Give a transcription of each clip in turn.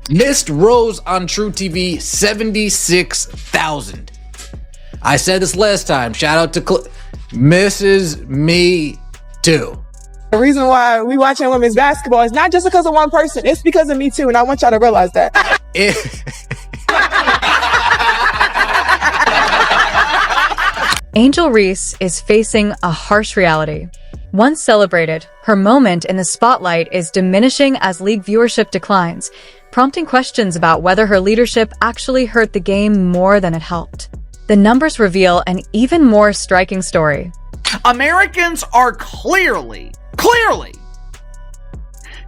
Missed rows on True TV, 76,000. I said this last time. Shout out to Mrs. Me Too. The reason why we watching women's basketball is not just because of one person. It's because of me too, and I want y'all to realize that. Angel Reese is facing a harsh reality. Once celebrated, her moment in the spotlight is diminishing as league viewership declines, prompting questions about whether her leadership actually hurt the game more than it helped. The numbers reveal an even more striking story. Americans are clearly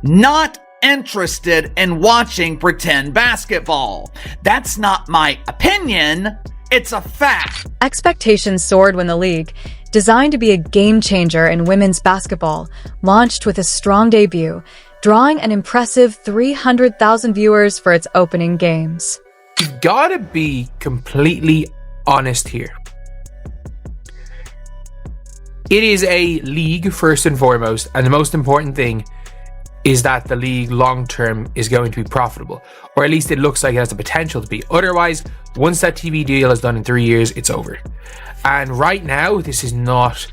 not interested in watching pretend basketball. That's not my opinion, it's a fact. Expectations soared when the league, designed to be a game changer in women's basketball, launched with a strong debut, drawing an impressive 300,000 viewers for its opening games. You've got to be completely honest here. It is a league first and foremost, and the most important thing is that the league long-term is going to be profitable, or at least it looks like it has the potential to be. Otherwise, once that TV deal is done in 3 years, it's over. And right now, this has not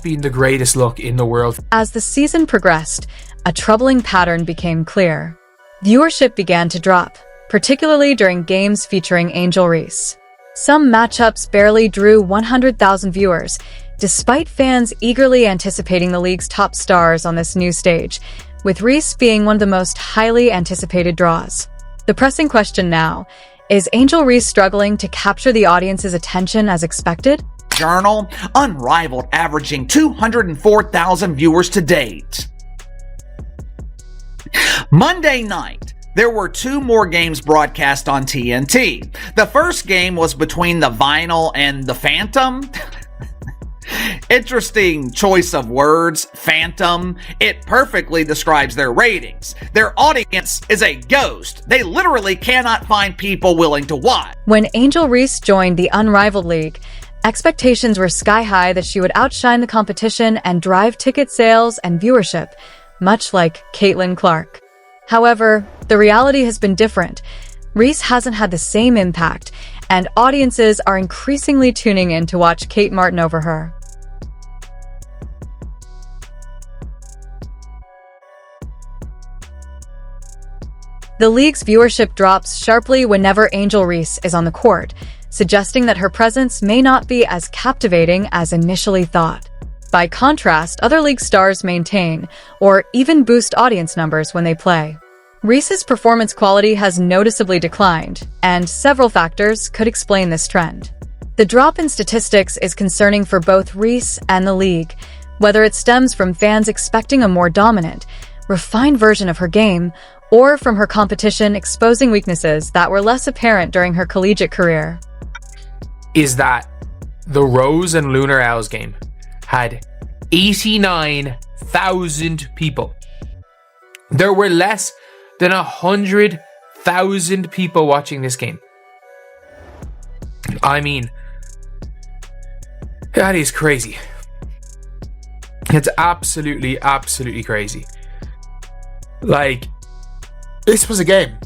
been the greatest look in the world. As the season progressed, a troubling pattern became clear. Viewership began to drop, particularly during games featuring Angel Reese. Some matchups barely drew 100,000 viewers, despite fans eagerly anticipating the league's top stars on this new stage, with Reese being one of the most highly anticipated draws. The pressing question now, is Angel Reese struggling to capture the audience's attention as expected? Journal, Unrivaled, averaging 204,000 viewers to date. Monday night, there were 2 more games broadcast on TNT. The first game was between the Vinyl and the Phantom. Interesting choice of words, Phantom. It perfectly describes their ratings. Their audience is a ghost. They literally cannot find people willing to watch. When Angel Reese joined the Unrivaled League, expectations were sky high that she would outshine the competition and drive ticket sales and viewership, much like Caitlin Clark. However, the reality has been different. Reese hasn't had the same impact, and audiences are increasingly tuning in to watch Kate Martin over her. The league's viewership drops sharply whenever Angel Reese is on the court, suggesting that her presence may not be as captivating as initially thought. By contrast, other league stars maintain, or even boost audience numbers when they play. Reese's performance quality has noticeably declined, and several factors could explain this trend. The drop in statistics is concerning for both Reese and the league, whether it stems from fans expecting a more dominant, refined version of her game, or from her competition exposing weaknesses that were less apparent during her collegiate career. Is that the Rose and Lunar Owls game had 89,000 people. There were less than 100,000 people watching this game. I mean, that is crazy. It's absolutely crazy. Like, this was a game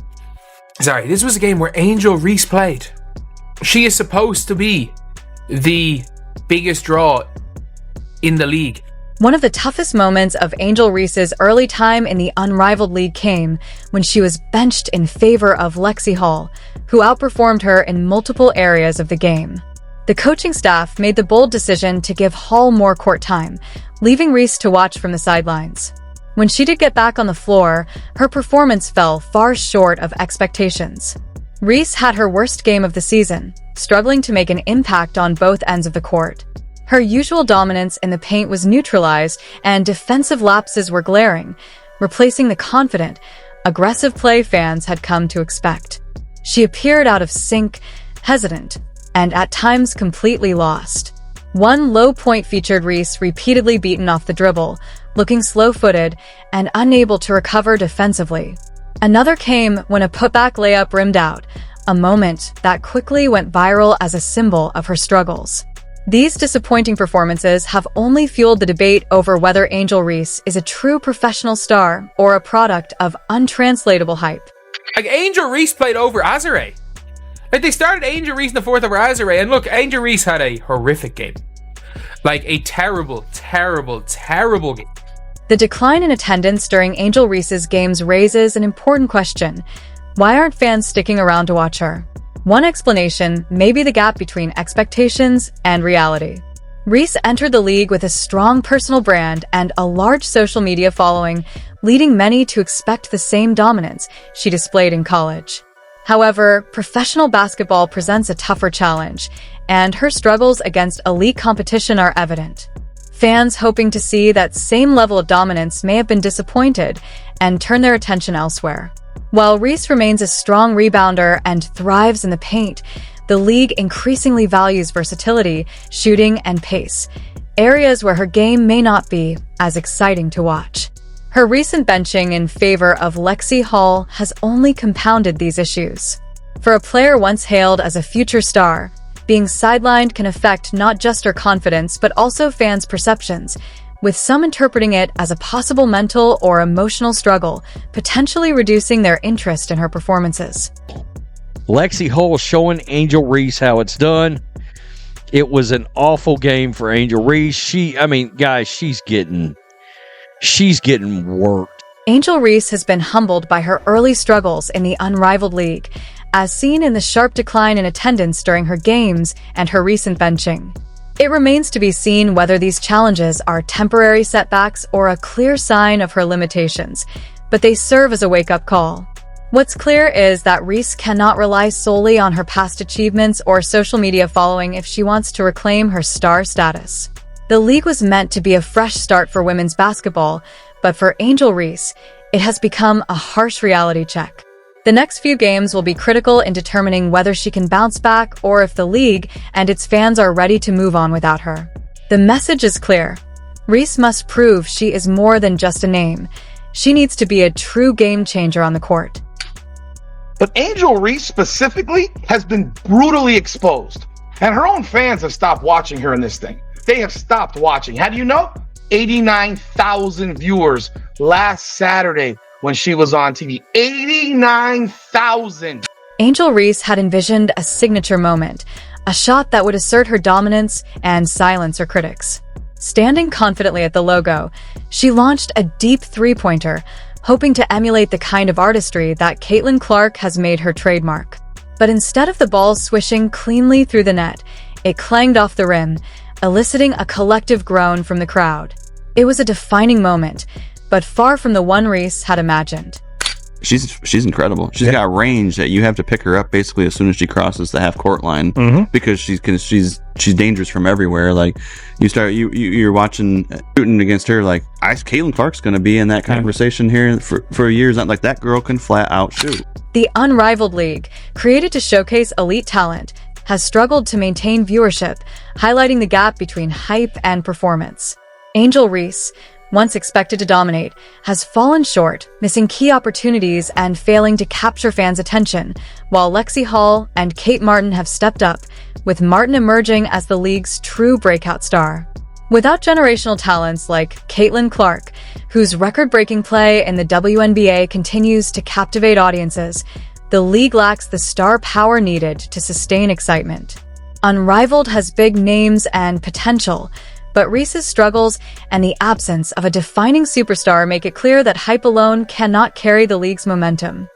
where Angel Reese played. She is supposed to be the biggest draw in the league. One of the toughest moments of Angel Reese's early time in the Unrivaled League came when she was benched in favor of Lexi Hall, who outperformed her in multiple areas of the game. The coaching staff made the bold decision to give Hall more court time, leaving Reese to watch from the sidelines. When she did get back on the floor, her performance fell far short of expectations. Reese had her worst game of the season, struggling to make an impact on both ends of the court. Her usual dominance in the paint was neutralized, and defensive lapses were glaring, replacing the confident, aggressive play fans had come to expect. She appeared out of sync, hesitant, and at times completely lost. One low point featured Reese repeatedly beaten off the dribble, looking slow-footed and unable to recover defensively. Another came when a putback layup rimmed out, a moment that quickly went viral as a symbol of her struggles. These disappointing performances have only fueled the debate over whether Angel Reese is a true professional star or a product of untranslatable hype. Like, Angel Reese played over Azare. Like, they started Angel Reese in the fourth over Azare, and look, Angel Reese had a horrific game. Like, a terrible, terrible, terrible game. The decline in attendance during Angel Reese's games raises an important question. Why aren't fans sticking around to watch her? One explanation may be the gap between expectations and reality. Reese entered the league with a strong personal brand and a large social media following, leading many to expect the same dominance she displayed in college. However, professional basketball presents a tougher challenge, and her struggles against elite competition are evident. Fans hoping to see that same level of dominance may have been disappointed and turn their attention elsewhere. While Reese remains a strong rebounder and thrives in the paint, the league increasingly values versatility, shooting, and pace, areas where her game may not be as exciting to watch. Her recent benching in favor of Lexi Hall has only compounded these issues. For a player once hailed as a future star, being sidelined can affect not just her confidence but also fans' perceptions, with some interpreting it as a possible mental or emotional struggle, potentially reducing their interest in her performances. Lexi Hull showing Angel Reese how it's done. It was an awful game for Angel Reese. Guys, she's getting worked. Angel Reese has been humbled by her early struggles in the Unrivaled League, as seen in the sharp decline in attendance during her games and her recent benching. It remains to be seen whether these challenges are temporary setbacks or a clear sign of her limitations, but they serve as a wake-up call. What's clear is that Reese cannot rely solely on her past achievements or social media following if she wants to reclaim her star status. The league was meant to be a fresh start for women's basketball, but for Angel Reese, it has become a harsh reality check. The next few games will be critical in determining whether she can bounce back or if the league and its fans are ready to move on without her. The message is clear. Reese must prove she is more than just a name. She needs to be a true game changer on the court. But Angel Reese specifically has been brutally exposed. And her own fans have stopped watching her in this thing. They have stopped watching. How do you know? 89,000 viewers last Saturday when she was on TV. 89,000! Angel Reese had envisioned a signature moment, a shot that would assert her dominance and silence her critics. Standing confidently at the logo, she launched a deep three-pointer, hoping to emulate the kind of artistry that Caitlin Clark has made her trademark. But instead of the ball swishing cleanly through the net, it clanged off the rim, eliciting a collective groan from the crowd. It was a defining moment, but far from the one Reese had imagined. She's incredible. She's got range that you have to pick her up basically as soon as she crosses the half court line, because she's dangerous from everywhere. Like you're watching shooting against her. Like Caitlin Clark's going to be in that conversation here for years. Not like that girl can flat out shoot. The Unrivaled League, created to showcase elite talent, has struggled to maintain viewership, highlighting the gap between hype and performance. Angel Reese, once expected to dominate, has fallen short, missing key opportunities and failing to capture fans' attention, while Lexi Hall and Kate Martin have stepped up, with Martin emerging as the league's true breakout star. Without generational talents like Caitlin Clark, whose record-breaking play in the WNBA continues to captivate audiences, the league lacks the star power needed to sustain excitement. Unrivaled has big names and potential, but Reese's struggles and the absence of a defining superstar make it clear that hype alone cannot carry the league's momentum.